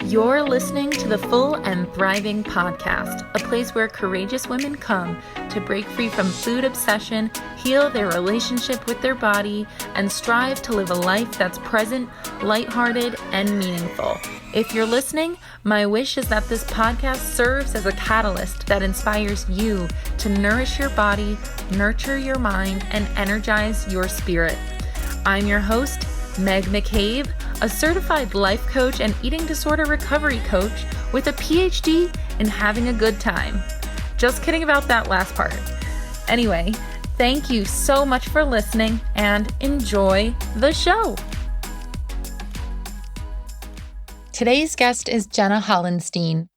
You're listening to the Full and Thriving Podcast, a place where courageous women come to break free from food obsession, heal their relationship with their body, and strive to live a life that's present, lighthearted, and meaningful. If you're listening, my wish is that this podcast serves as a catalyst that inspires you to nourish your body, nurture your mind, and energize your spirit. I'm your host, Meg McCabe, a certified life coach and eating disorder recovery coach with a PhD in having a good time. Just kidding about that last part. Anyway, thank you so much for listening and enjoy the show. Today's guest is Jenna Hollenstein.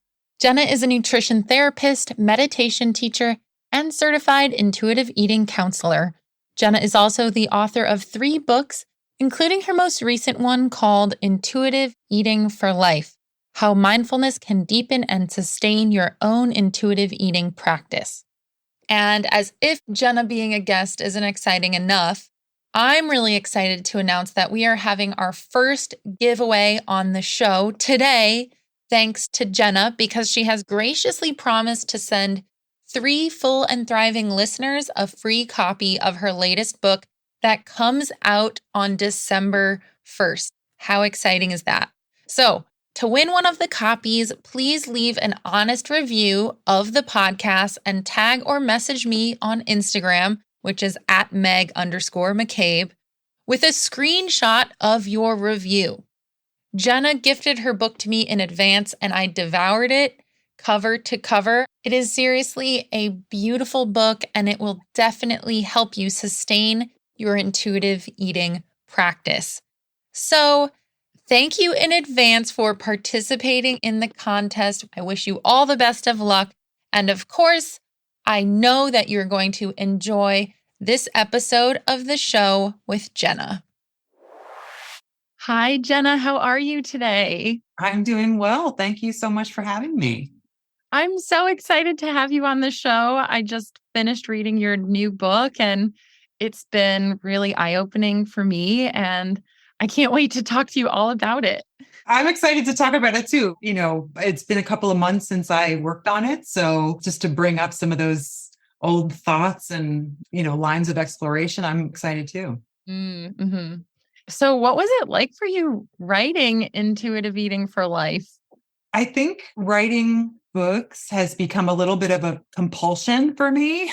Jenna is a nutrition therapist, meditation teacher, and certified intuitive eating counselor. Jenna is also the author of 3 books, including her most recent one called Intuitive Eating for Life: How Mindfulness Can Deepen and Sustain Your Own Intuitive Eating Practice. And as if Jenna being a guest isn't exciting enough, I'm really excited to announce that we are having our first giveaway on the show today, thanks to Jenna, because she has graciously promised to send 3 Full and Thriving listeners a free copy of her latest book that comes out on December 1st. How exciting is that? So, to win one of the copies, please leave an honest review of the podcast and tag or message me on Instagram, which is @Meg_McCabe, with a screenshot of your review. Jenna gifted her book to me in advance and I devoured it cover to cover. It is seriously a beautiful book and it will definitely help you sustain your intuitive eating practice. So, thank you in advance for participating in the contest. I wish you all the best of luck. And of course, I know that you're going to enjoy this episode of the show with Jenna. Hi, Jenna. How are you today? I'm doing well. Thank you so much for having me. I'm so excited to have you on the show. I just finished reading your new book and it's been really eye-opening for me, and I can't wait to talk to you all about it. I'm excited to talk about it too. You know, it's been a couple of months since I worked on it. So just to bring up some of those old thoughts and, lines of exploration, I'm excited too. Mm-hmm. So what was it like for you writing Intuitive Eating for Life? I think writing books has become a little bit of a compulsion for me.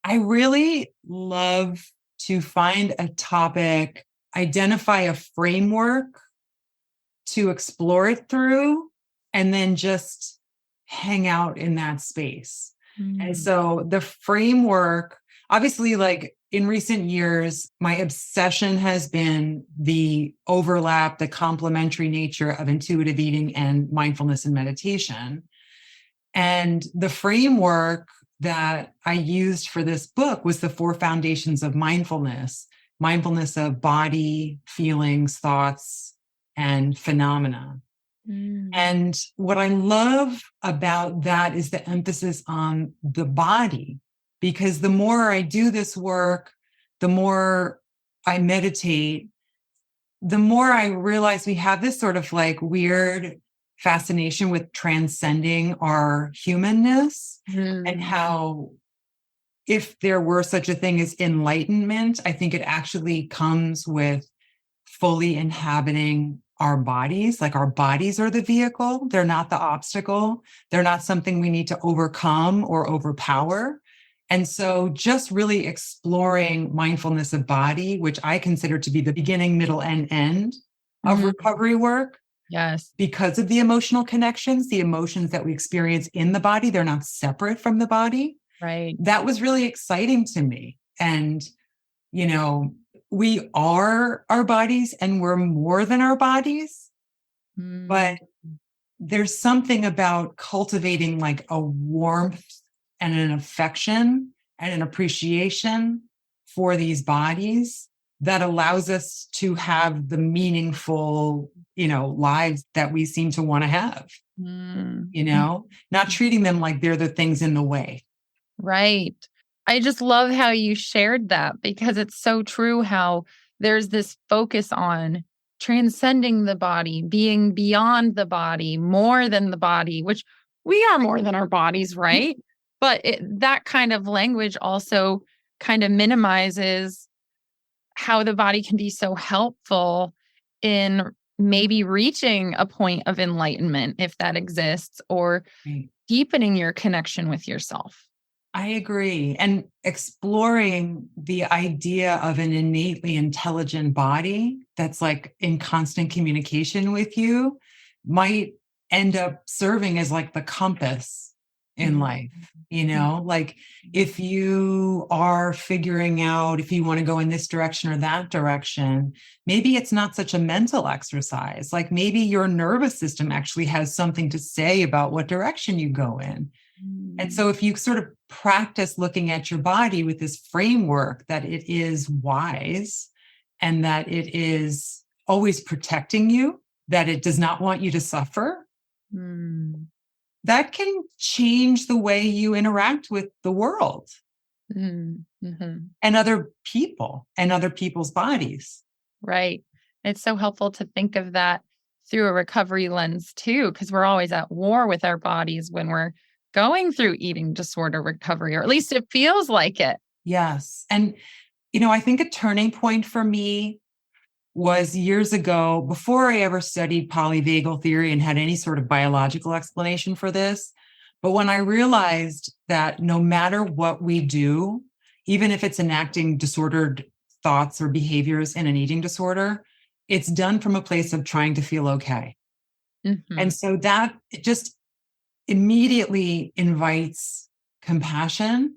I really love to find a topic, identify a framework to explore it through, and then just hang out in that space. And so the framework, obviously, like in recent years, my obsession has been the overlap, the complementary nature of intuitive eating and mindfulness and meditation. And the framework that I used for this book was the 4 foundations of mindfulness of body, feelings, thoughts, and phenomena. And what I love about that is the emphasis on the body, because the more I do this work, the more I meditate, the more I realize we have this sort of like weird fascination with transcending our humanness and how, if there were such a thing as enlightenment, I think it actually comes with fully inhabiting our bodies. Like our bodies are the vehicle. They're not the obstacle. They're not something we need to overcome or overpower. And so just really exploring mindfulness of body, which I consider to be the beginning, middle, and end of recovery work. Yes. Because of the emotional connections, the emotions that we experience in the body, they're not separate from the body. Right. That was really exciting to me. And, we are our bodies and we're more than our bodies. But there's something about cultivating like a warmth and an affection and an appreciation for these bodies that allows us to have the meaningful, lives that we seem to want to have, not treating them like they're the things in the way. Right. I just love how you shared that, because it's so true how there's this focus on transcending the body, being beyond the body, more than the body, which we are more than our bodies, right? But that kind of language also kind of minimizes how the body can be so helpful in maybe reaching a point of enlightenment, if that exists, or Right. deepening your connection with yourself. I agree. And exploring the idea of an innately intelligent body that's like in constant communication with you might end up serving as like the compass in Mhm. life. Like if you are figuring out if you want to go in this direction or that direction, maybe it's not such a mental exercise. Like maybe your nervous system actually has something to say about what direction you go in. And Mm. so if you sort of practice looking at your body with this framework that it is wise and that it is always protecting you, that it does not want you to suffer, Mm. that can change the way you interact with the world Mm. Mhm. and other people and other people's bodies. Right. It's so helpful to think of that through a recovery lens too, because we're always at war with our bodies when we're going through eating disorder recovery, or at least it feels like it. Yes. And, I think a turning point for me was years ago, before I ever studied polyvagal theory and had any sort of biological explanation for this. But when I realized that no matter what we do, even if it's enacting disordered thoughts or behaviors in an eating disorder, it's done from a place of trying to feel okay. Mhm. And so that it just immediately invites compassion,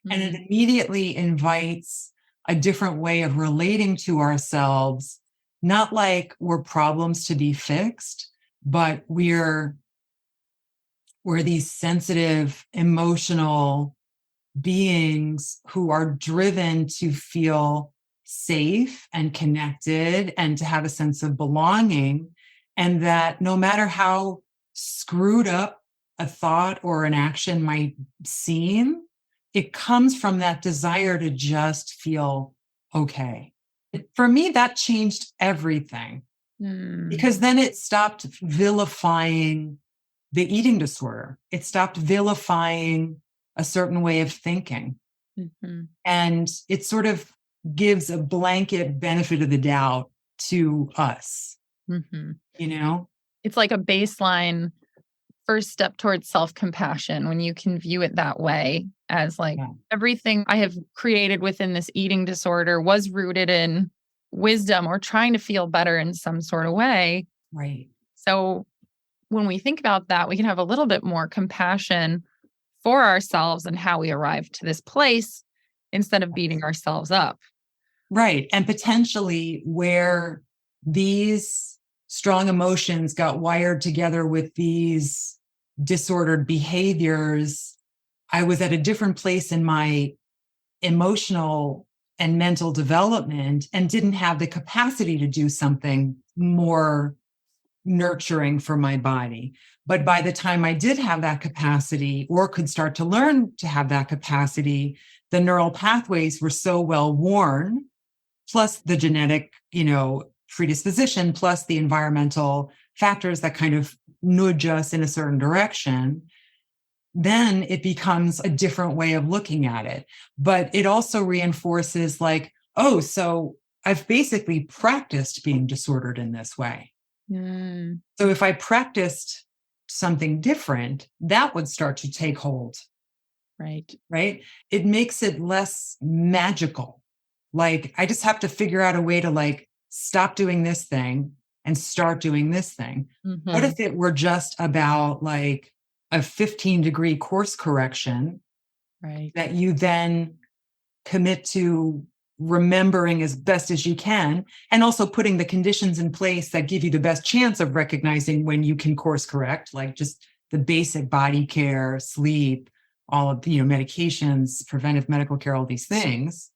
and it Mm. immediately invites a different way of relating to ourselves, not like we're problems to be fixed, but we're these sensitive, emotional beings who are driven to feel safe and connected and to have a sense of belonging. And that no matter how screwed up a thought or an action might seem, it comes from that desire to just feel okay. For me, that changed everything Mm. because then it stopped vilifying the eating disorder. It stopped vilifying a certain way of thinking. Mhm. And it sort of gives a blanket benefit of the doubt to us, Mhm. you know? It's like a baseline first step towards self-compassion when you can view it that way, as like Yeah. everything I have created within this eating disorder was rooted in wisdom or trying to feel better in some sort of way. Right. So when we think about that, we can have a little bit more compassion for ourselves and how we arrived to this place instead of beating ourselves up. Right. And potentially where these strong emotions got wired together with these disordered behaviors, I was at a different place in my emotional and mental development and didn't have the capacity to do something more nurturing for my body. But by the time I did have that capacity or could start to learn to have that capacity, the neural pathways were so well worn, plus the genetic, predisposition, plus the environmental factors that kind of nudge us in a certain direction, then it becomes a different way of looking at it. But it also reinforces like, oh, so I've basically practiced being disordered in this way. Mm. So if I practiced something different, that would start to take hold, Right. right? It makes it less magical. Like I just have to figure out a way to like stop doing this thing and start doing this thing. What Mhm. if it were just about like a 15-degree course correction Right. that you then commit to remembering as best as you can, and also putting the conditions in place that give you the best chance of recognizing when you can course correct, like just the basic body care, sleep, all of the medications, preventive medical care, all these things,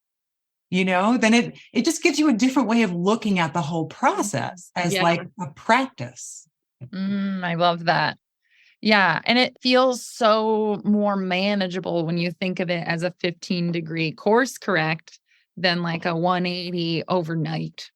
then it just gives you a different way of looking at the whole process as Yeah. like a practice. I love that. Yeah, and it feels so more manageable when you think of it as a 15-degree course correct than like a 180 overnight.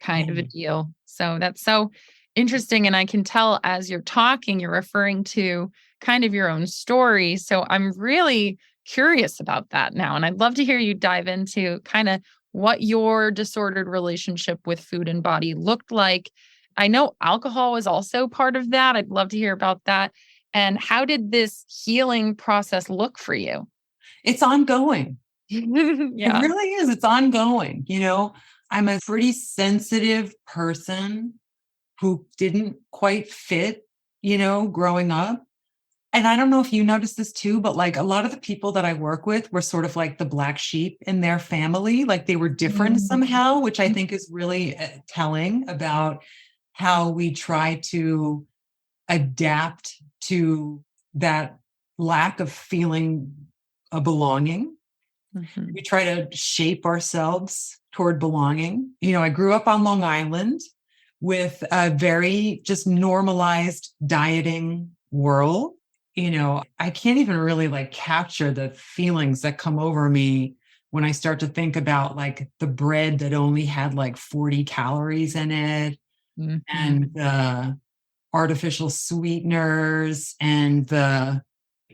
kind of a Right. deal. So that's so interesting. And I can tell as you're talking, you're referring to kind of your own story. So I'm really curious about that now. And I'd love to hear you dive into kind of what your disordered relationship with food and body looked like. I know alcohol was also part of that. I'd love to hear about that. And how did this healing process look for you? It's ongoing. It Yeah. really is. It's ongoing. I'm a pretty sensitive person who didn't quite fit, growing up. And I don't know if you noticed this too, but like a lot of the people that I work with were sort of like the black sheep in their family. Like they were different Mhm. somehow, which I think is really telling about how we try to adapt to that lack of feeling a belonging. Mhm. We try to shape ourselves toward belonging. I grew up on Long Island with a very just normalized dieting world. I can't even really like capture the feelings that come over me when I start to think about like the bread that only had like 40 calories in it Mhm. and the artificial sweeteners and the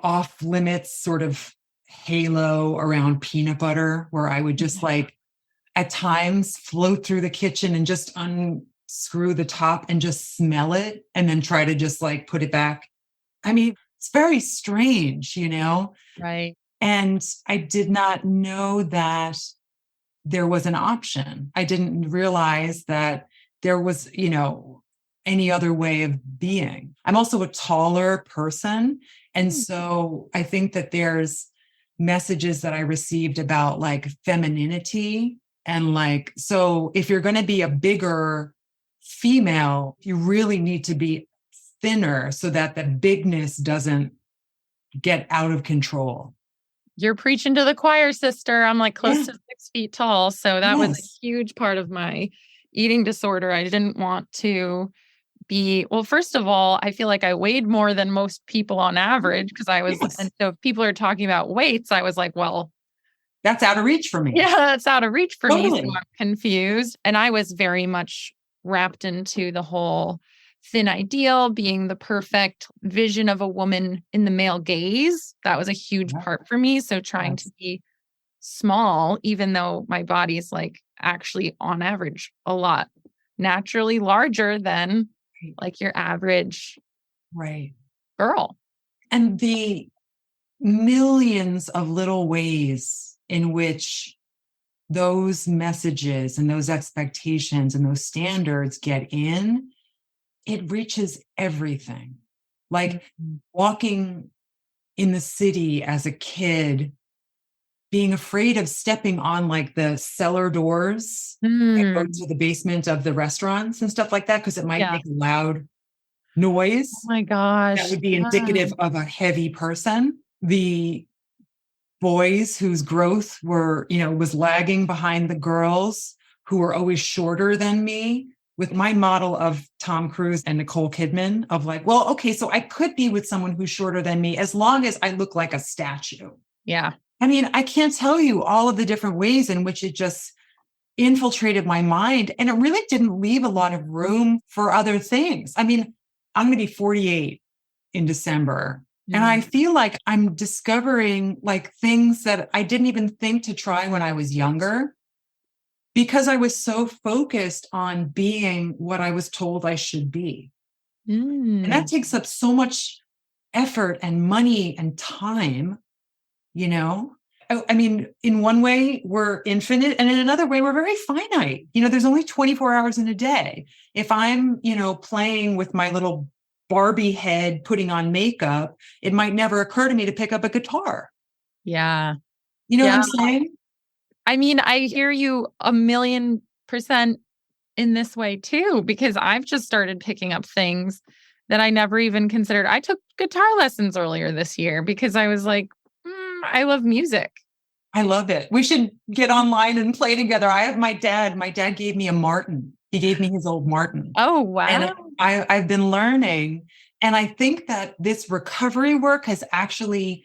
off limits sort of halo around peanut butter, where I would just like at times float through the kitchen and just unscrew the top and just smell it and then try to just like put it back. I mean, it's very strange. Right. And I did not know that there was an option. I didn't realize that there was, any other way of being. I'm also a taller person. And Mm. so I think that there's messages that I received about like femininity. And like, so if you're going to be a bigger female, you really need to be thinner so that the bigness doesn't get out of control. You're preaching to the choir, sister. I'm like close Yeah. to 6 feet tall. So that was a Yes. huge part of my eating disorder. I didn't want to be, well, first of all, I feel like I weighed more than most people on average because I was, Yes. and so if people are talking about weights, I was like, well, That's out of reach for me. yeah, that's out of reach for me. So Totally. I'm confused. And I was very much wrapped into the whole thin ideal, being the perfect vision of a woman in the male gaze. That was a huge Yeah. part for me. So trying to Yes. be small, even though my body is like actually on average a lot naturally larger than like your average Right. girl. And the millions of little ways in which those messages and those expectations and those standards get in, it reaches everything. Like Mhm. walking in the city as a kid, being afraid of stepping on like the cellar doors that go Mm, to the basement of the restaurants and stuff like that, because it might yeah. make a loud Oh noise my that gosh. would be Yeah. indicative of a heavy person. The boys whose growth was lagging behind the girls who were always shorter than me, with my model of Tom Cruise and Nicole Kidman of like, well, okay, so I could be with someone who's shorter than me as long as I look like a statue. Yeah. I mean, I can't tell you all of the different ways in which it just infiltrated my mind, and it really didn't leave a lot of room for other things. I mean, I'm going to be 48 in December. And I Mm. feel like I'm discovering like things that I didn't even think to try when I was younger because I was so focused on being what I was told I should be. And that Mm. takes up so much effort and money and time, you know? I mean, in one way, we're infinite, and in another way, we're very finite. There's only 24 hours in a day. If I'm, playing with my little Barbie head, putting on makeup, it might never occur to me to pick up a guitar. Yeah. You know what Yeah. I'm saying? I mean, I hear you a million percent in this way too, because I've just started picking up things that I never even considered. I took guitar lessons earlier this year because I was like, I love music. I love it. We should get online and play together. I have my dad. My dad gave me a Martin. He gave me his old Martin. Oh, And wow. I've been learning. And I think that this recovery work has actually,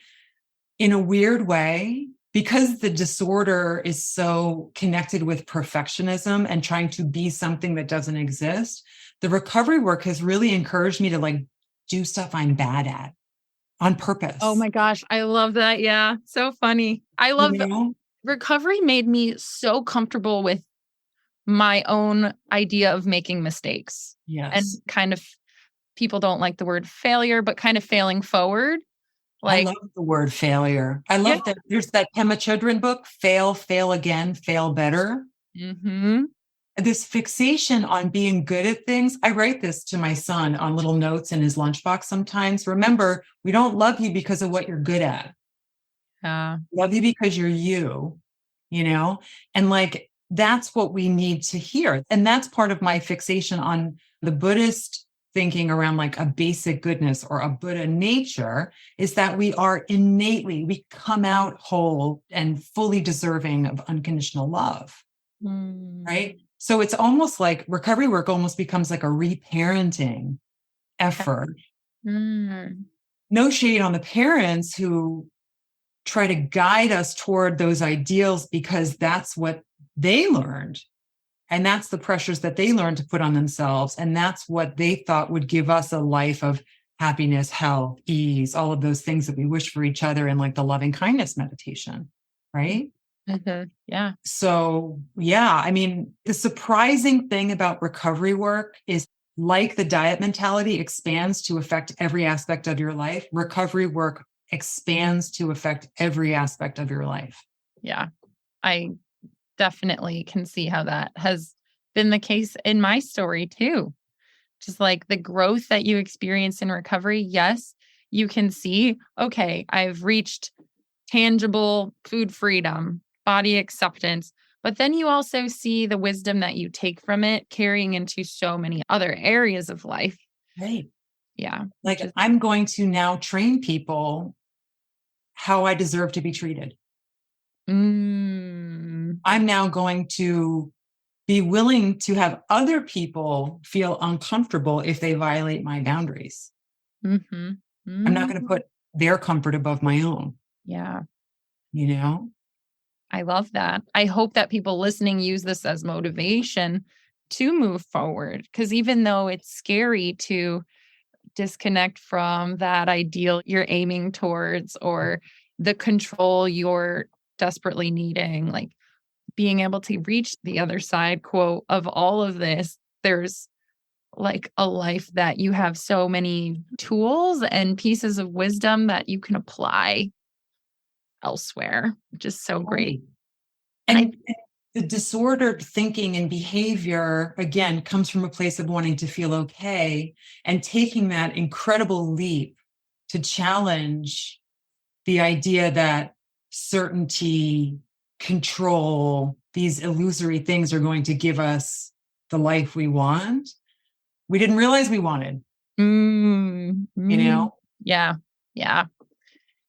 in a weird way, because the disorder is so connected with perfectionism and trying to be something that doesn't exist, the recovery work has really encouraged me to like do stuff I'm bad at on purpose. Oh my gosh, I love that. Yeah, so funny. I love recovery made me so comfortable with my own idea of making mistakes. And Yes. kind of people don't like the word failure, but kind of failing forward. I Like, love the word failure. I yeah. love that. There's that Pema Chodron book, Fail, Fail Again, Fail Better. Mm-hmm. This fixation on being good at things. I write this to my son on little notes in his lunchbox sometimes. Remember, we don't love you because of what you're good at. Love you because you're you, and like that's what we need to hear. And that's part of my fixation on the Buddhist thinking around like a basic goodness or a Buddha nature is that we come out whole and fully deserving of unconditional love. Right. So it's almost like recovery work almost becomes like a reparenting effort. No shade on the parents who try to guide us toward those ideals because that's what they learned. And that's the pressures that they learned to put on themselves. And that's what they thought would give us a life of happiness, health, ease, all of those things that we wish for each other in like the loving kindness meditation. Right. Mm-hmm. Yeah. So, yeah, I mean, the surprising thing about recovery work is like the diet mentality expands to affect every aspect of your life. Recovery work expands to affect every aspect of your life. Yeah. I definitely can see how that has been the case in my story too. Just like the growth that you experience in recovery. Yes, you can see, okay, I've reached tangible food freedom, body acceptance, but then you also see the wisdom that you take from it carrying into so many other areas of life. Right. Yeah. Like I'm going to now train people how I deserve to be treated. I'm now going to be willing to have other people feel uncomfortable if they violate my boundaries. I'm not going to put their comfort above my own. Yeah. I love that. I hope that people listening use this as motivation to move forward. Because even though it's scary to disconnect from that ideal you're aiming towards or the control you're desperately needing, like being able to reach the other side, quote, of all of this, there's like a life that you have so many tools and pieces of wisdom that you can apply elsewhere, which is so great. And the disordered thinking and behavior, again, comes from a place of wanting to feel okay and taking that incredible leap to challenge the idea that certainty, control, these illusory things are going to give us the life we want. We didn't realize we wanted, Yeah. Yeah.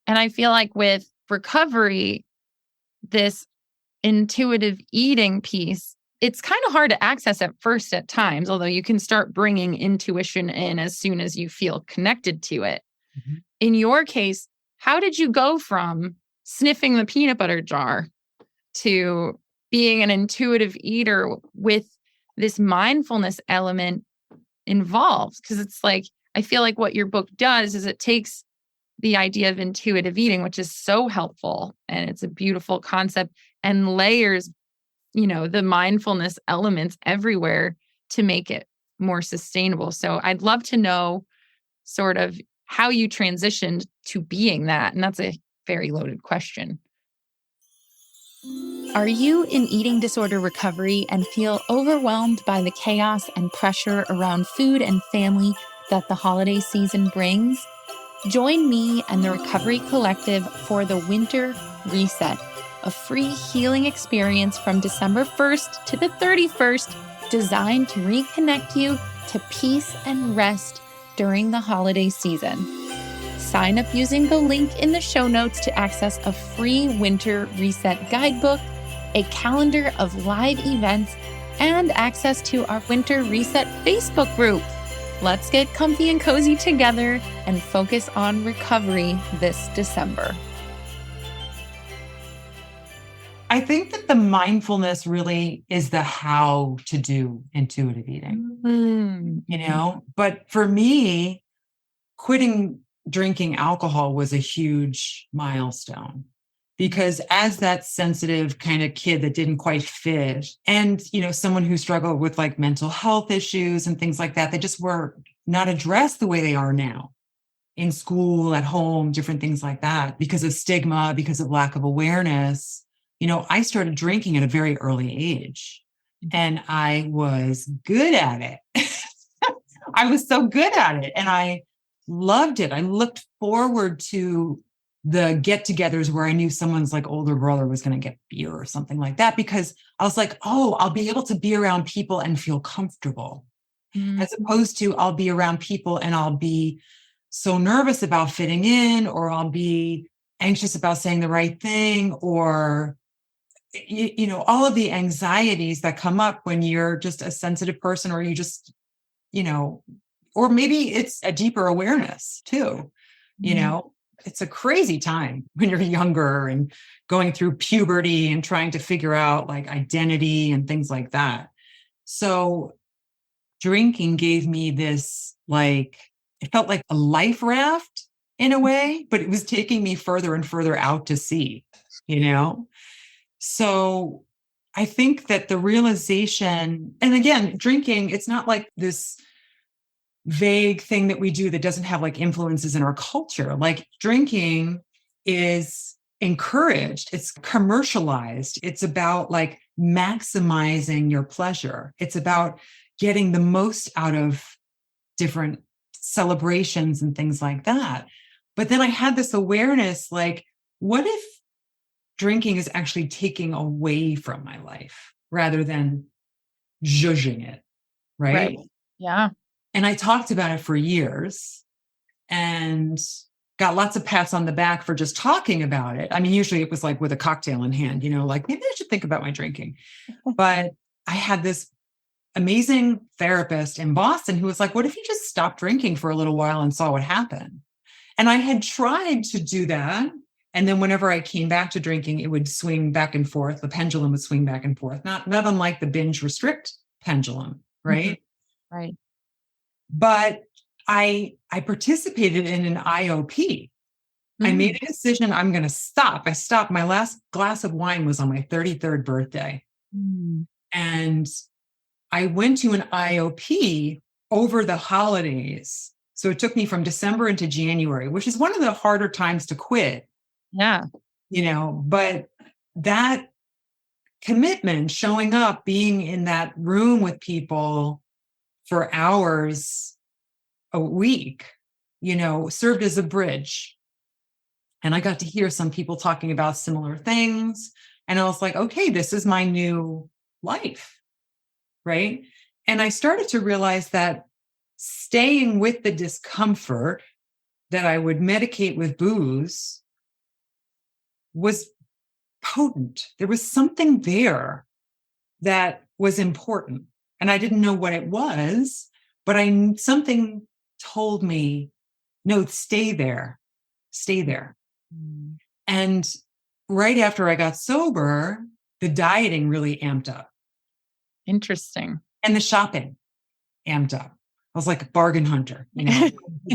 And I feel like with recovery, this intuitive eating piece, it's kind of hard to access at first at times, although you can start bringing intuition in as soon as you feel connected to it. In your case, how did you go from sniffing the peanut butter jar to being an intuitive eater with this mindfulness element involved? Because it's like, I feel like what your book does is it takes the idea of intuitive eating, which is so helpful and it's a beautiful concept, and layers, the mindfulness elements everywhere to make it more sustainable. So I'd love to know sort of how you transitioned to being that. And that's a very loaded question. Are you in eating disorder recovery and feel overwhelmed by the chaos and pressure around food and family that the holiday season brings? Join me and the Recovery Collective for the Winter Reset, a free healing experience from December 1st to the 31st, designed to reconnect you to peace and rest during the holiday season. Sign up using the link in the show notes to access a free Winter Reset guidebook, a calendar of live events, and access to our Winter Reset Facebook group. Let's get comfy and cozy together and focus on recovery this December. I think that the mindfulness really is the how to do intuitive eating, but for me, quitting drinking alcohol was a huge milestone because as that sensitive kind of kid that didn't quite fit and, someone who struggled with like mental health issues and things like that, they just were not addressed the way they are now in school, at home, different things like that because of stigma, because of lack of awareness. I started drinking at a very early age and I was good at it. I was so good at it and I loved it. I looked forward to the get-togethers where I knew someone's like older brother was going to get beer or something like that because I was like, oh, I'll be able to be around people and feel comfortable as opposed to I'll be around people and I'll be so nervous about fitting in or I'll be anxious about saying the right thing or all of the anxieties that come up when you're just a sensitive person or you just or maybe it's a deeper awareness too. It's a crazy time when you're younger and going through puberty and trying to figure out like identity and things like that. So drinking gave me this, it felt like a life raft in a way, but it was taking me further and further out to sea, So I think that the realization, and again, drinking, it's not like this vague thing that we do that doesn't have like influences in our culture. Like drinking is encouraged, it's commercialized. It's about like maximizing your pleasure. It's about getting the most out of different celebrations and things like that. But then I had this awareness, like, what if drinking is actually taking away from my life rather than zhuzhing it, right? Yeah. And I talked about it for years and got lots of pats on the back for just talking about it. I mean, usually it was like with a cocktail in hand, like maybe I should think about my drinking. But I had this amazing therapist in Boston who was like, what if you just stopped drinking for a little while and saw what happened? And I had tried to do that. And then whenever I came back to drinking, it would swing back and forth. The pendulum would swing back and forth, not unlike the binge restrict pendulum, right? Right. But I participated in an IOP. I made a decision. I'm going to stop. I stopped. My last glass of wine was on my 33rd birthday. And I went to an IOP over the holidays. So it took me from December into January, which is one of the harder times to quit. Yeah. But that commitment, showing up, being in that room with people for hours a week, served as a bridge. And I got to hear some people talking about similar things. And I was like, okay, this is my new life. Right. And I started to realize that staying with the discomfort that I would medicate with booze was potent. There was something there that was important. And I didn't know what it was, but something told me, no, stay there. And right after I got sober, the dieting really amped up. Interesting. And the shopping amped up. I was like a bargain hunter,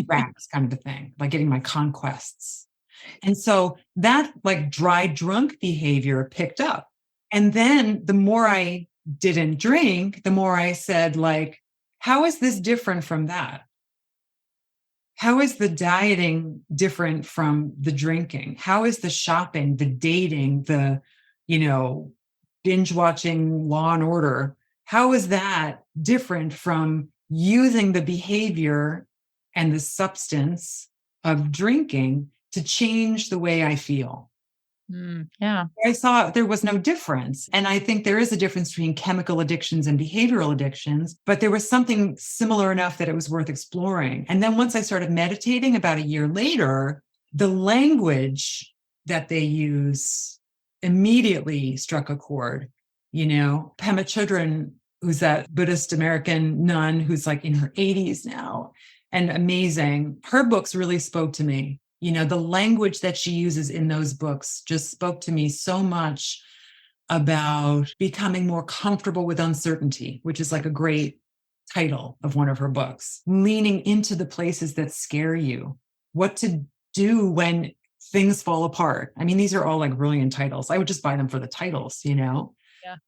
racks kind of a thing, like getting my conquests. And so that like dry drunk behavior picked up. And then the more I didn't drink, the more I said, like, how is this different from that? How is the dieting different from the drinking? How is the shopping, the dating, the, binge watching Law and Order? How is that different from using the behavior and the substance of drinking to change the way I feel? Yeah. I saw there was no difference. And I think there is a difference between chemical addictions and behavioral addictions, but there was something similar enough that it was worth exploring. And then once I started meditating about a year later, the language that they use immediately struck a chord. Pema Chodron, who's that Buddhist American nun who's like in her 80s now and amazing. Her books really spoke to me. The language that she uses in those books just spoke to me so much about becoming more comfortable with uncertainty, which is like a great title of one of her books. Leaning into the places that scare you, what to do when things fall apart. I mean, these are all like brilliant titles. I would just buy them for the titles, Yeah.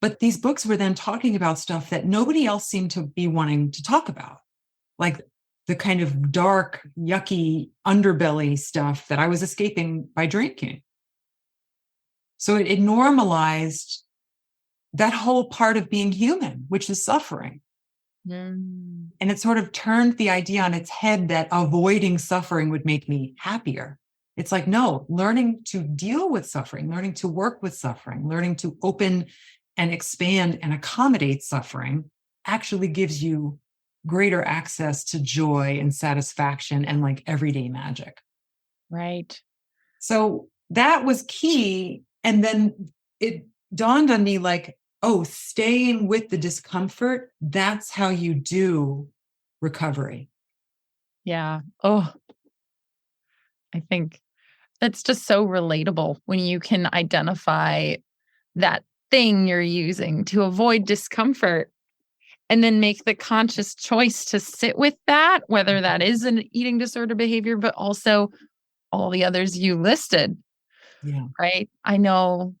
But these books were then talking about stuff that nobody else seemed to be wanting to talk about, like the kind of dark, yucky underbelly stuff that I was escaping by drinking. So it normalized that whole part of being human, which is suffering. Mm. And it sort of turned the idea on its head that avoiding suffering would make me happier. It's like, no, learning to deal with suffering, learning to work with suffering, learning to open and expand and accommodate suffering actually gives you greater access to joy and satisfaction and like everyday magic. Right. So that was key. And then it dawned on me like, oh, staying with the discomfort, that's how you do recovery. Yeah. Oh, I think that's just so relatable when you can identify that thing you're using to avoid discomfort and then make the conscious choice to sit with that, whether that is an eating disorder behavior, but also all the others you listed, Yeah. right? I know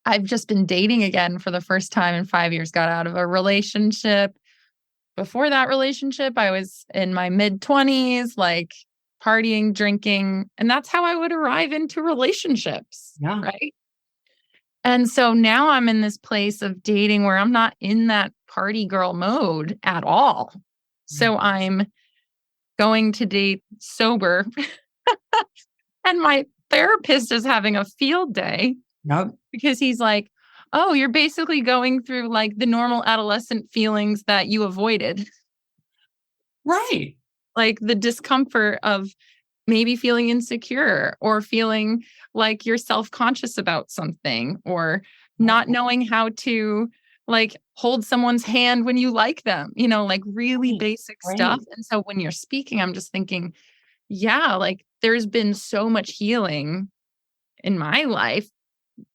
I've just been dating again for the first time in 5 years, got out of a relationship. Before that relationship, I was in my mid-20s, like partying, drinking, and that's how I would arrive into relationships, Yeah. right? And so now I'm in this place of dating where I'm not in that party girl mode at all. So I'm going to date sober, and my therapist is having a field day Yep. because he's like, "Oh, you're basically going through like the normal adolescent feelings that you avoided." Right. Like the discomfort of maybe feeling insecure or feeling like you're self-conscious about something or not knowing how to like hold someone's hand when you like them, like really Right. basic stuff. Right. And so when you're speaking, I'm just thinking, yeah, like there's been so much healing in my life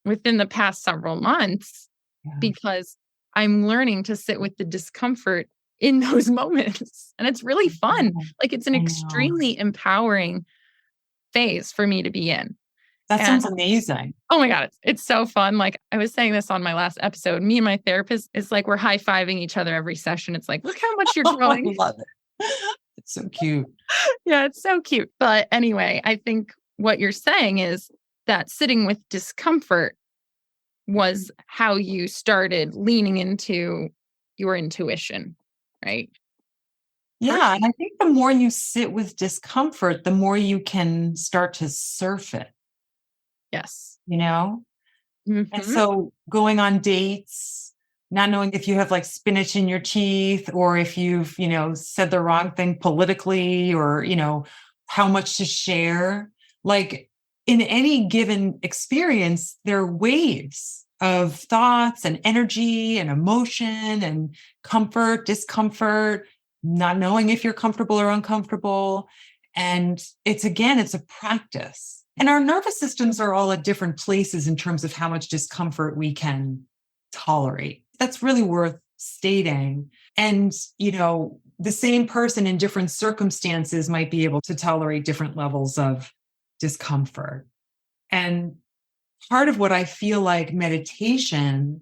within the past several months Yeah. because I'm learning to sit with the discomfort in those moments. And it's really fun. Like it's an I know. extremely empowering phase for me to be in. That And sounds amazing. oh my God, it's so fun. Like I was saying this on my last episode, me and my therapist, it's like we're high-fiving each other every session. It's like, look how much you're Oh, I growing. love it. It's so cute. Yeah, it's so cute. But anyway, I think what you're saying is that sitting with discomfort was how you started leaning into your intuition, right? Yeah. And I think the more you sit with discomfort, the more you can start to surf it, Yes. you know? And Mhm. so going on dates, not knowing if you have like spinach in your teeth or if you've, said the wrong thing politically or, how much to share. Like in any given experience, there are waves of thoughts and energy and emotion and comfort, discomfort, not knowing if you're comfortable or uncomfortable. And it's a practice. And our nervous systems are all at different places in terms of how much discomfort we can tolerate. That's really worth stating. And, the same person in different circumstances might be able to tolerate different levels of discomfort. And part of what I feel like meditation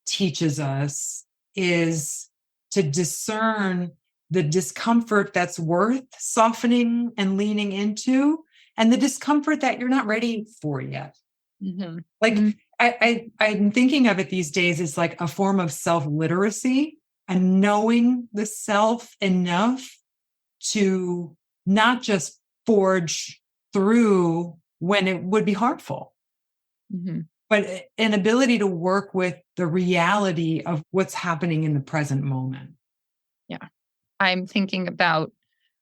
teaches us is to discern the discomfort that's worth softening and leaning into and the discomfort that you're not ready for yet. Mhm. Like Mhm. I'm thinking of it these days as like a form of self-literacy and knowing the self enough to not just forge through when it would be harmful, Mhm. but an ability to work with the reality of what's happening in the present moment. Yeah. I'm thinking about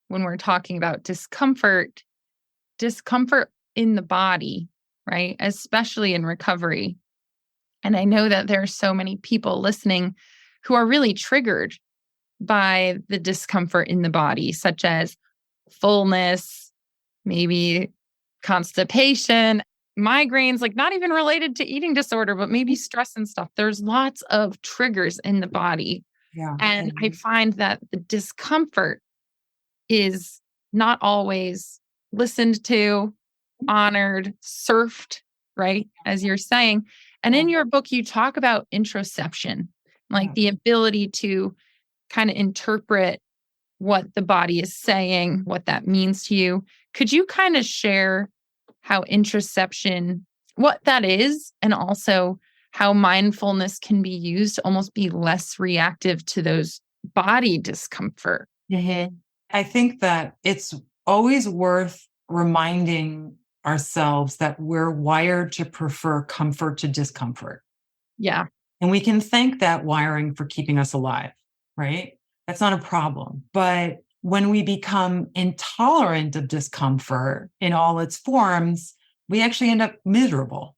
when we're talking about discomfort in the body, right? Especially in recovery. And I know that there are so many people listening who are really triggered by the discomfort in the body, such as fullness, maybe constipation. migraines, like not even related to eating disorder, but maybe stress and stuff. There's lots of triggers in the body. Yeah. And I find that the discomfort is not always listened to, honored, surfed, right? As you're saying. And in your book, you talk about introception, like the ability to kind of interpret what the body is saying, what that means to you. Could you kind of share how introception, what that is, and also how mindfulness can be used to almost be less reactive to those body discomfort? Mhm. I think that it's always worth reminding ourselves that we're wired to prefer comfort to discomfort. Yeah. And we can thank that wiring for keeping us alive, right? That's not a problem. But when we become intolerant of discomfort in all its forms, we actually end up miserable,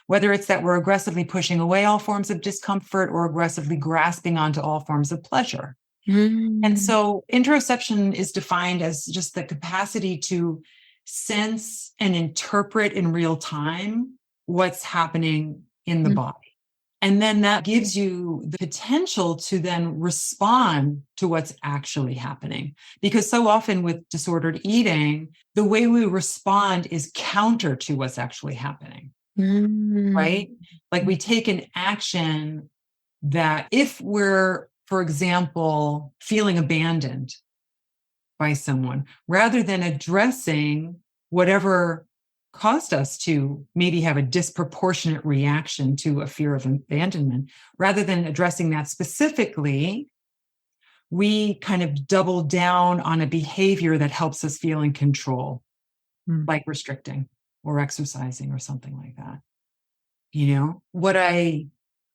whether it's that we're aggressively pushing away all forms of discomfort or aggressively grasping onto all forms of pleasure. And so interoception is defined as just the capacity to sense and interpret in real time what's happening in the body. And then that gives you the potential to then respond to what's actually happening. Because so often with disordered eating, the way we respond is counter to what's actually happening, right? Like we take an action that if we're, for example, feeling abandoned by someone, rather than addressing whatever caused us to maybe have a disproportionate reaction to a fear of abandonment, rather than addressing that specifically, we kind of double down on a behavior that helps us feel in control, like restricting or exercising or something like that. What I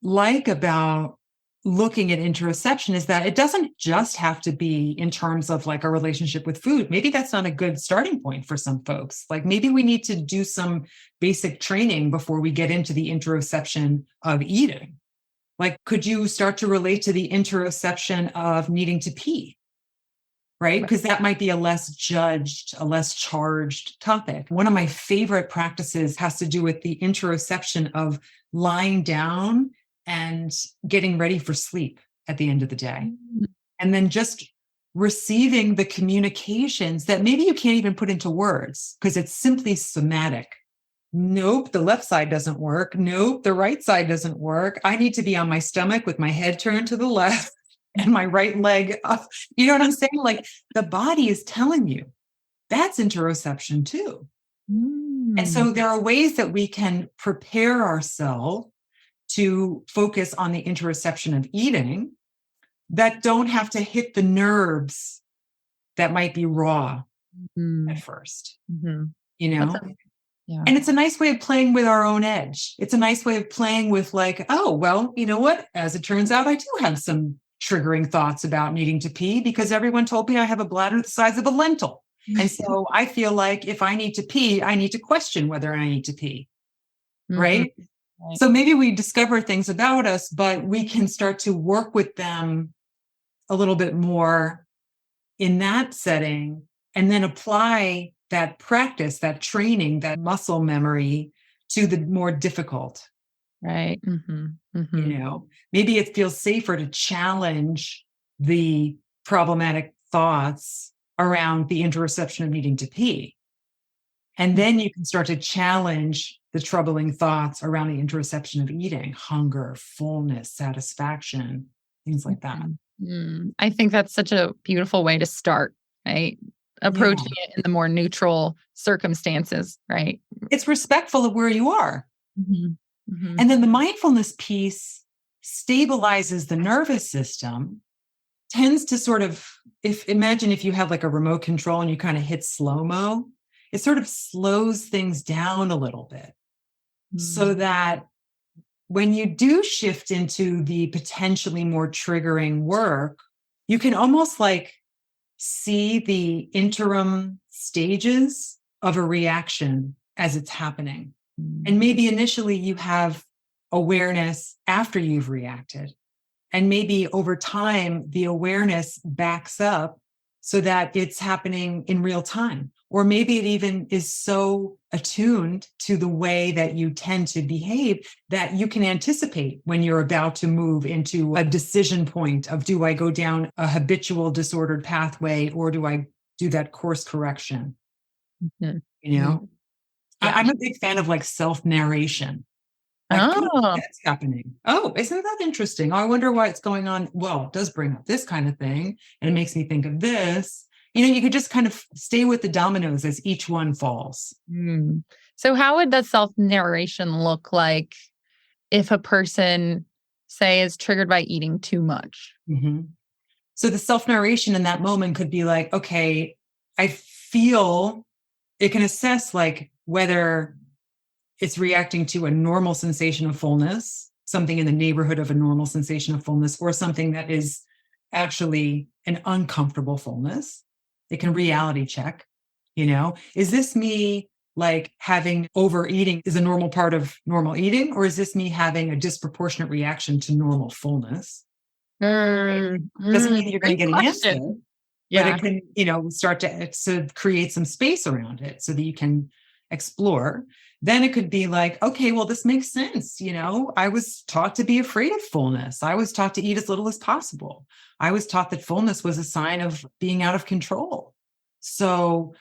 like about looking at interoception is that it doesn't just have to be in terms of like a relationship with food. Maybe that's not a good starting point for some folks. Like maybe we need to do some basic training before we get into the interoception of eating. Like, could you start to relate to the interoception of needing to pee? Right? Because that might be a less judged, a less charged topic. One of my favorite practices has to do with the interoception of lying down and getting ready for sleep at the end of the day. And then just receiving the communications that maybe you can't even put into words because it's simply somatic. Nope, the left side doesn't work. Nope, the right side doesn't work. I need to be on my stomach with my head turned to the left and my right leg up. You know what I'm saying? Like the body is telling you. That's interoception too. And so there are ways that we can prepare ourselves to focus on the interoception of eating that don't have to hit the nerves that might be raw at first, Yeah. And it's a nice way of playing with our own edge. It's a nice way of playing with like, oh, well, you know what? As it turns out, I do have some triggering thoughts about needing to pee because everyone told me I have a bladder the size of a lentil. And so I feel like if I need to pee, I need to question whether I need to pee. Right? So maybe we discover things about us, but we can start to work with them a little bit more in that setting and then apply that practice, that training, that muscle memory to the more difficult. Right. Maybe it feels safer to challenge the problematic thoughts around the interoception of needing to pee. And then you can start to challenge the troubling thoughts around the interoception of eating, hunger, fullness, satisfaction, things like that. I think that's such a beautiful way to start, right? Approaching it in the more neutral circumstances, right? It's respectful of where you are. And then the mindfulness piece stabilizes the nervous system, tends to sort of, imagine if you have like a remote control and you kind of hit slow-mo, it sort of slows things down a little bit so that when you do shift into the potentially more triggering work, you can almost like see the interim stages of a reaction as it's happening. And maybe initially you have awareness after you've reacted. And maybe over time, the awareness backs up so that it's happening in real time. Or maybe it even is so attuned to the way that you tend to behave that you can anticipate when you're about to move into a decision point of, do I go down a habitual disordered pathway, or do I do that course correction? Mhm. You know, Yeah. I'm a big fan of like self-narration. Like, Oh. that's happening. Oh, isn't that interesting? Oh, I wonder why it's going on. Well, it does bring up this kind of thing, and it makes me think of this. You could just kind of stay with the dominoes as each one falls. Mm. So how would the self-narration look like if a person, say, is triggered by eating too much? Mhm. So the self-narration in that moment could be like, okay, I feel it can assess like whether it's reacting to a normal sensation of fullness, something in the neighborhood of a normal sensation of fullness, or something that is actually an uncomfortable fullness. It can reality check, is this me like having overeating is a normal part of normal eating, or is this me having a disproportionate reaction to normal fullness? Doesn't mean that you're going Great to get an answer, question. but Yeah. it can, start to create some space around it so that you can explore. Then it could be like, okay, well, this makes sense. I was taught to be afraid of fullness. I was taught to eat as little as possible. I was taught that fullness was a sign of being out of control. So,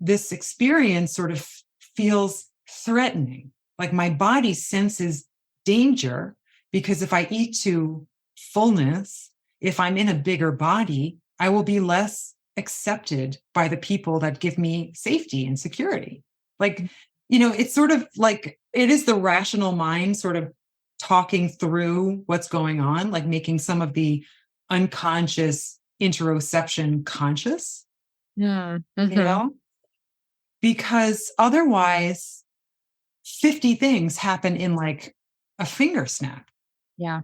this experience sort of feels threatening. Like my body senses danger, because if I eat to fullness, if I'm in a bigger body, I will be less accepted by the people that give me safety and security. Like, it's sort of like it is the rational mind sort of talking through what's going on, like making some of the unconscious interoception conscious, Yeah. you know, because otherwise 50 things happen in like a finger snap. Yeah.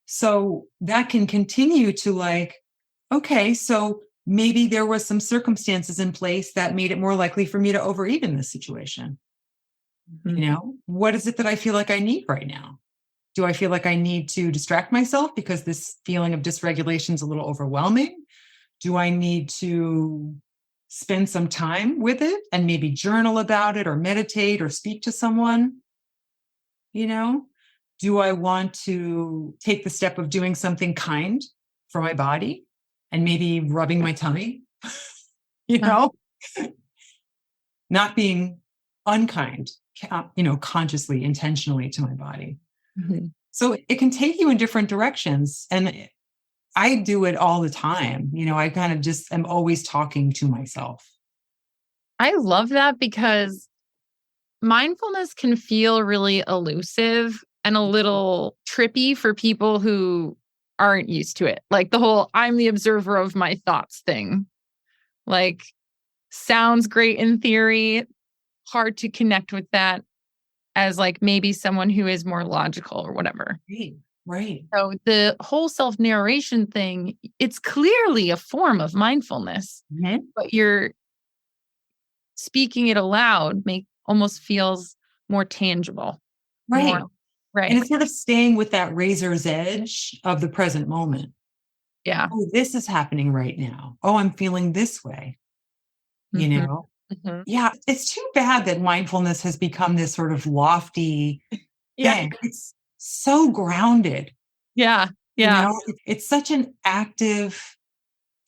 So that can continue to like, okay, so maybe there was some circumstances in place that made it more likely for me to overeat in this situation. What is it that I feel like I need right now? Do I feel like I need to distract myself because this feeling of dysregulation is a little overwhelming? Do I need to spend some time with it and maybe journal about it or meditate or speak to someone? You know, do I want to take the step of doing something kind for my body and maybe rubbing my tummy? you Uh, know, Not being unkind, consciously, intentionally to my body. mhm. So it can take you in different directions. And I do it all the time. I kind of just am always talking to myself. I love that because mindfulness can feel really elusive and a little trippy for people who aren't used to it. Like the whole I'm the observer of my thoughts thing. Like sounds great in theory, hard to connect with that as like maybe someone who is more logical or whatever. Right. Right. So the whole self-narration thing, it's clearly a form of mindfulness, Mhm. but you're speaking it aloud almost feels more tangible, more Right. And right. it's sort of staying with that razor's edge of the present moment. Yeah. Oh, this is happening right now. Oh, I'm feeling this way, you Mhm, know? mhm. Yeah, it's too bad that mindfulness has become this sort of lofty Yeah. thing. It's so grounded, Yeah. Yeah. It's such an active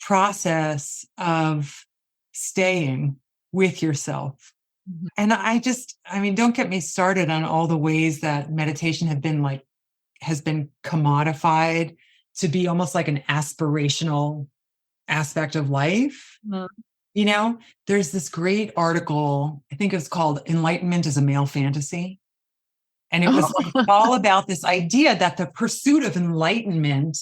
process of staying with yourself. Mhm. And don't get me started on all the ways that meditation has been commodified to be almost like an aspirational aspect of life. Mhm. There's this great article, I think it's called Enlightenment is a Male Fantasy. And it was like all about this idea that the pursuit of enlightenment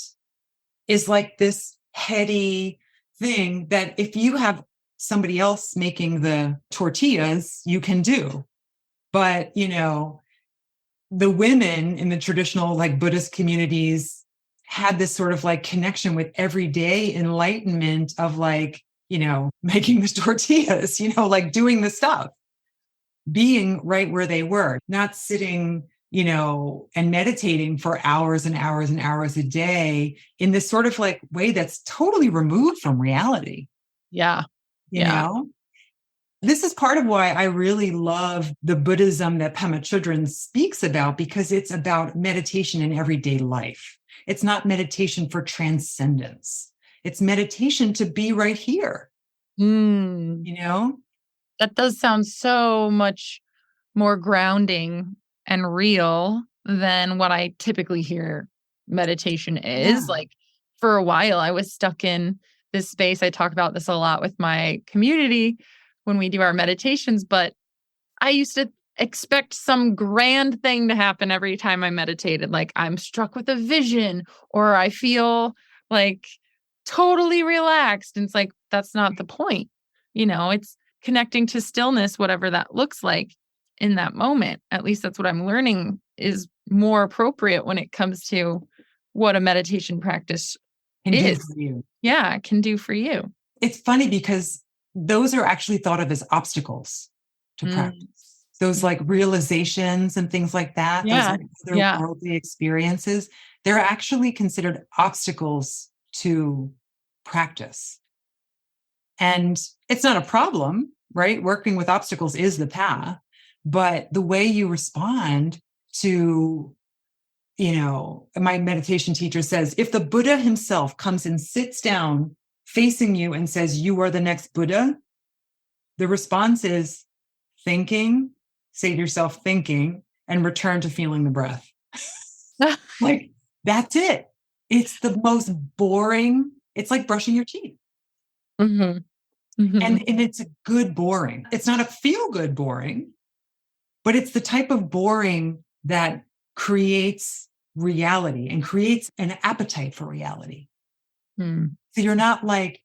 is like this heady thing that if you have somebody else making the tortillas, you can do. But, the women in the traditional like Buddhist communities had this sort of like connection with everyday enlightenment of like, making the tortillas, like doing the stuff, being right where they were, not sitting, and meditating for hours and hours and hours a day in this sort of like way that's totally removed from reality. Yeah. You know, this is part of why I really love the Buddhism that Pema Chodron speaks about, because it's about meditation in everyday life. It's not meditation for transcendence. It's meditation to be right here. That does sound so much more grounding and real than what I typically hear meditation is. Like, for a while, I was stuck in this space. I talk about this a lot with my community when we do our meditations, but I used to expect some grand thing to happen every time I meditated. Like, I'm struck with a vision, or I feel like totally relaxed. And it's like, that's not the point. It's connecting to stillness, whatever that looks like in that moment. At least that's what I'm learning is more appropriate when it comes to what a meditation practice can is. do for you. Yeah, can do for you. It's funny because those are actually thought of as obstacles to practice. Those like realizations and things like that, those otherworldly experiences, they're actually considered obstacles to practice. And it's not a problem, right? Working with obstacles is the path, but the way you respond to, my meditation teacher says, if the Buddha himself comes and sits down facing you and says, you are the next Buddha, the response is thinking, say to yourself, thinking, and return to feeling the breath. Like, that's it. It's the most boring. It's like brushing your teeth. And it's a good boring. It's not a feel good boring, but it's the type of boring that creates reality and creates an appetite for reality. So you're not like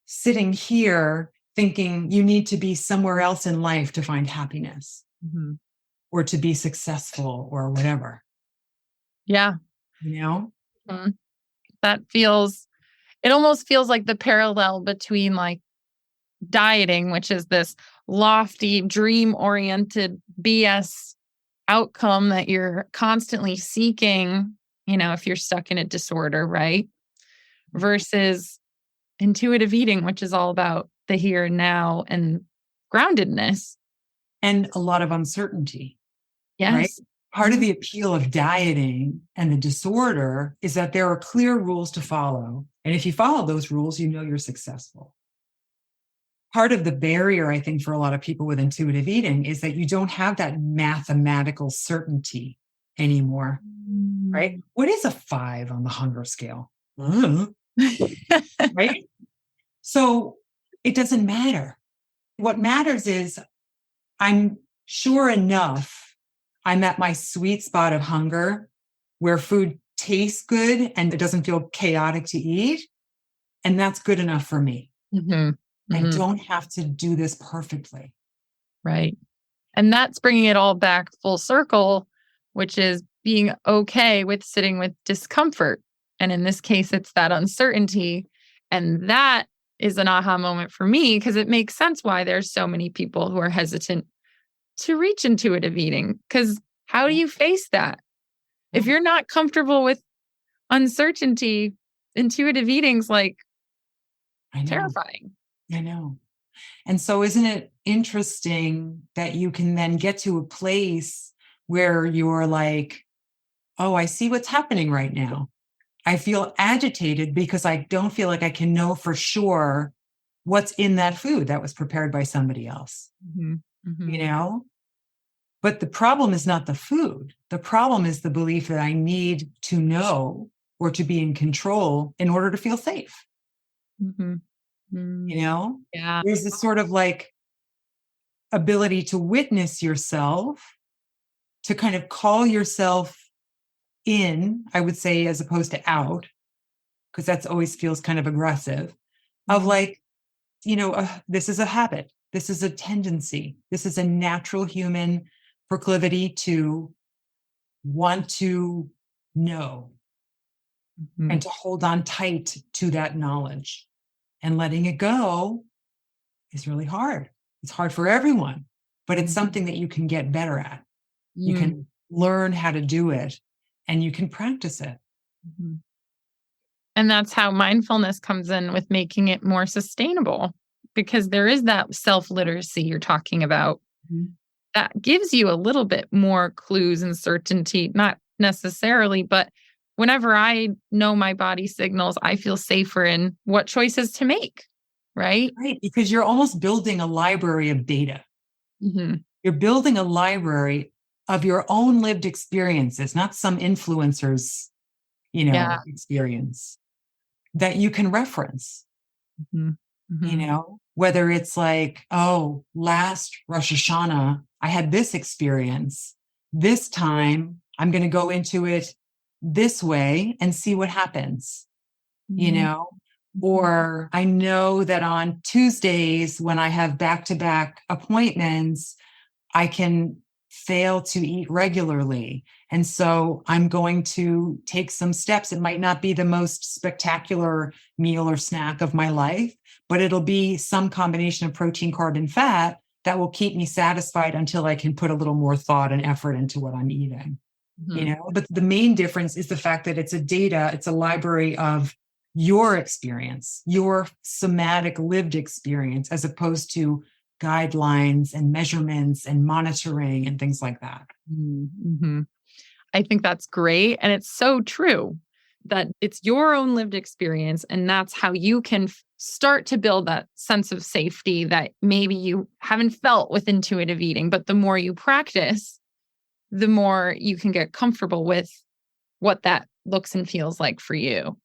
sitting here thinking you need to be somewhere else in life to find happiness or to be successful or whatever. Yeah. That it almost feels like the parallel between like dieting, which is this lofty, dream-oriented BS outcome that you're constantly seeking, if you're stuck in a disorder, right? Versus intuitive eating, which is all about the here and now and groundedness. And a lot of uncertainty. Yes. Right? Part of the appeal of dieting and the disorder is that there are clear rules to follow. And if you follow those rules, you're successful. Part of the barrier, I think, for a lot of people with intuitive eating is that you don't have that mathematical certainty anymore, right? What is a 5 on the hunger scale? Right? So it doesn't matter. What matters is I'm sure enough I'm at my sweet spot of hunger where food tastes good and it doesn't feel chaotic to eat. And that's good enough for me. I don't have to do this perfectly. Right. And that's bringing it all back full circle, which is being okay with sitting with discomfort. And in this case, it's that uncertainty. And that is an aha moment for me because it makes sense why there's so many people who are hesitant to reach intuitive eating. Because how do you face that? If you're not comfortable with uncertainty, intuitive eating's like terrifying. I know. And so isn't it interesting that you can then get to a place where you're like, oh, I see what's happening right now. I feel agitated because I don't feel like I can know for sure what's in that food that was prepared by somebody else, But the problem is not the food. The problem is the belief that I need to know or to be in control in order to feel safe. Yeah. There's this sort of like ability to witness yourself, to kind of call yourself in, I would say, as opposed to out, because that's always feels kind of aggressive, of like, this is a habit. This is a tendency. This is a natural human proclivity to want to know and to hold on tight to that knowledge. And letting it go is really hard. It's hard for everyone, but it's something that you can get better at. You can learn how to do it and you can practice it. Mm-hmm. And that's how mindfulness comes in with making it more sustainable, because there is that self-literacy you're talking about Mhm. that gives you a little bit more clues and certainty, not necessarily, but whenever I know my body signals, I feel safer in what choices to make, right? Right. Because you're almost building a library of data. Mm-hmm. You're building a library of your own lived experiences, not some influencer's, Yeah. experience that you can reference, Mm-hmm. Mm-hmm. whether it's like, oh, last Rosh Hashanah, I had this experience. This time I'm going to go into it this way and see what happens, you Mm-hmm. know? Or I know that on Tuesdays when I have back-to-back appointments, I can fail to eat regularly. And so I'm going to take some steps. It might not be the most spectacular meal or snack of my life, but it'll be some combination of protein, carb, and fat that will keep me satisfied until I can put a little more thought and effort into what I'm eating. Mm-hmm. But the main difference is the fact that it's a library of your experience, your somatic lived experience, as opposed to guidelines and measurements and monitoring and things like that. Mm-hmm. I think that's great. And it's so true that it's your own lived experience. And that's how you can start to build that sense of safety that maybe you haven't felt with intuitive eating. But the more you practice, the more you can get comfortable with what that looks and feels like for you.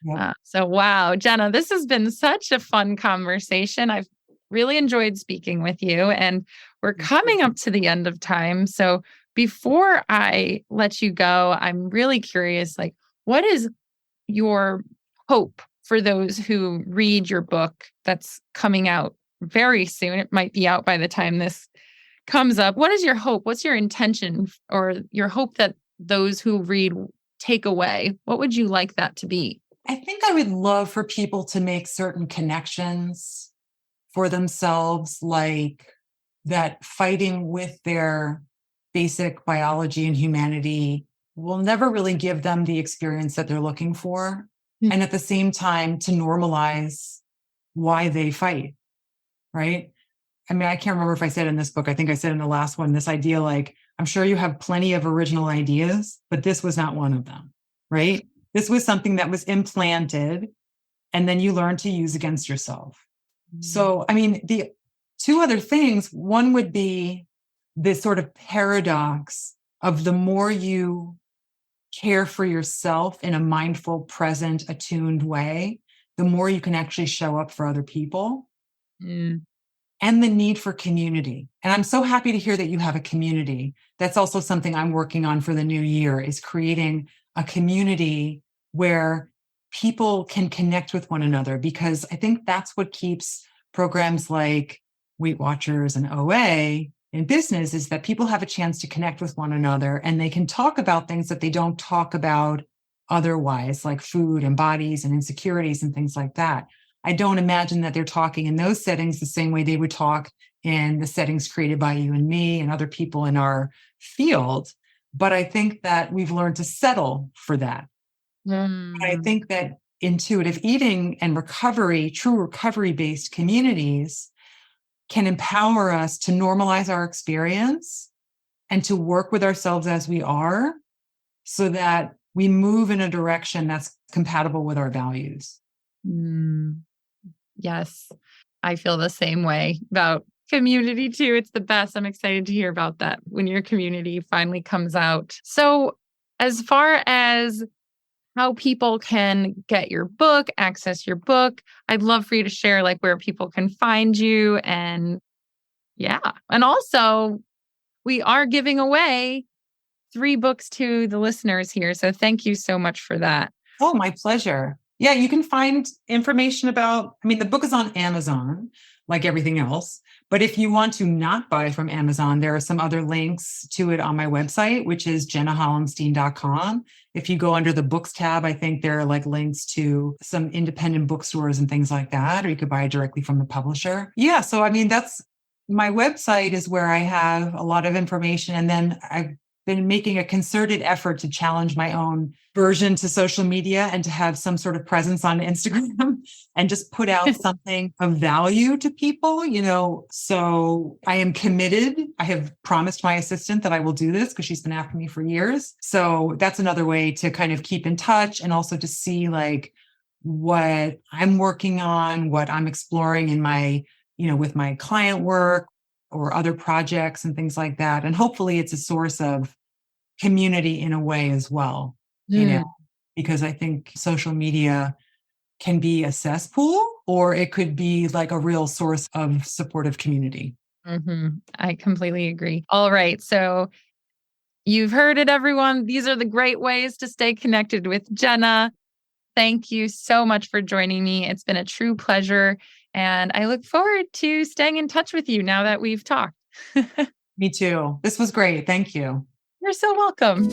Yep. So, wow, Jenna, this has been such a fun conversation. I've really enjoyed speaking with you, and we're coming up to the end of time. So, before I let you go, I'm really curious, like, what is your hope for those who read your book that's coming out very soon? It might be out by the time this comes up. What is your hope? What's your intention or your hope that those who read take away? What would you like that to be? I think I would love for people to make certain connections for themselves, like that fighting with their basic biology and humanity will never really give them the experience that they're looking for. Mm. And at the same time, to normalize why they fight, right? I mean, I can't remember if I said in this book, I think I said in the last one, this idea like, I'm sure you have plenty of original ideas, but this was not one of them, right? This was something that was implanted and then you learn to use against yourself. So, I mean, the two other things, one would be this sort of paradox of the more you care for yourself in a mindful, present, attuned way, the more you can actually show up for other people. Mm. And the need for community. And I'm so happy to hear that you have a community. That's also something I'm working on for the new year, is creating a community where people can connect with one another, because I think that's what keeps programs like Weight Watchers and OA in business, is that people have a chance to connect with one another and they can talk about things that they don't talk about otherwise, like food and bodies and insecurities and things like that. I don't imagine that they're talking in those settings the same way they would talk in the settings created by you and me and other people in our field. But I think that we've learned to settle for that. And I think that intuitive eating and recovery, true recovery-based communities, can empower us to normalize our experience and to work with ourselves as we are, so that we move in a direction that's compatible with our values. Mm. Yes, I feel the same way about community too. It's the best. I'm excited to hear about that when your community finally comes out. So, as far as how people can get your book, access your book, I'd love for you to share like where people can find you. And yeah, and also we are giving away 3 books to the listeners here. So thank you so much for that. Oh, my pleasure. Yeah, you can find information about, I mean, the book is on Amazon, like everything else. But if you want to not buy from Amazon, there are some other links to it on my website, which is jennahollenstein.com. If you go under the books tab, I think there are like links to some independent bookstores and things like that, or you could buy it directly from the publisher. Yeah, so I mean, that's my website is where I have a lot of information. And then I've been making a concerted effort to challenge my own version to social media and to have some sort of presence on Instagram and just put out something of value to people, So I am committed. I have promised my assistant that I will do this because she's been after me for years. So that's another way to kind of keep in touch and also to see like what I'm working on, what I'm exploring in my, with my client work or other projects and things like that. And hopefully it's a source of community in a way as well, because I think social media can be a cesspool or it could be like a real source of supportive community. I completely agree. All right. So you've heard it, everyone. These are the great ways to stay connected with Jenna. Thank you so much for joining me. It's been a true pleasure. And I look forward to staying in touch with you now that we've talked. Me too. This was great. Thank you. You're so welcome.